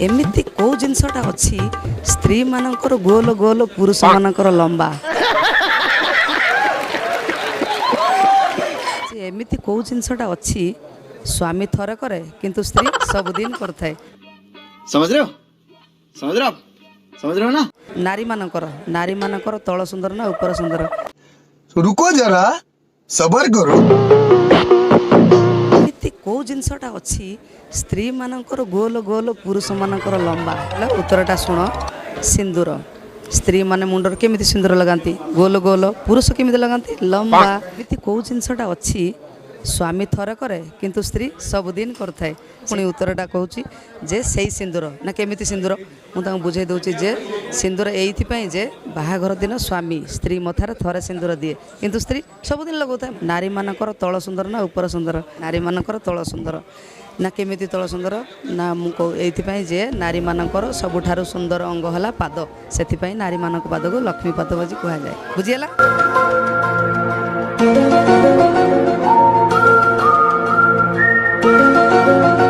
एमिति कौ जिनसटा अच्छी स्त्री मानकर गोल गोल पुरुष मानकर लंबा एमिति कौ जिनसटा अच्छी स्वामी थरे करे किंतु स्त्री सबुदिन करथाए। समझ रहे हो समझ रहे हो ना। नारी मानकर तल सुंदर ना ऊपर सुंदर। रुको जरा सबर करो। एमिति कौ जिनसटा अच्छी स्त्री मानकर गोल गोल पुरुष मानकर लंबा। उत्तरटा शुण सिंदूर। स्त्री माने मुंडर केमिति सिंदूर लगाती गोल गोल पुरुष केमिति लगाती लंबा। एमिति कौ जिनसटा अच्छी स्वामी थरे करे किंतु स्त्री सबुदिन करथाए। पुणी उत्तरटा कहूँ जे से सिंदूर ना केमिति सिंदूर मुझे बुझे दूची जे सिंदूर एइथिपाई जे बाहाघर दिन स्वामी स्त्री मथार थरे सिंदूर दिए किंतु स्त्री सबुदिन लगौଥାଏ। नारी मानकर तल सुंदर ना ऊपर सुंदर। नारी मानकर तल सुंदर ना केमिति तल सुंदर ना एइथिपाई जे नारी मानकर सबुठारु सुंदर अंग हला पाद। सेथिपाई नारी मानक पाद को लक्ष्मी पाद बाजी कहा जाए। बुझीगला।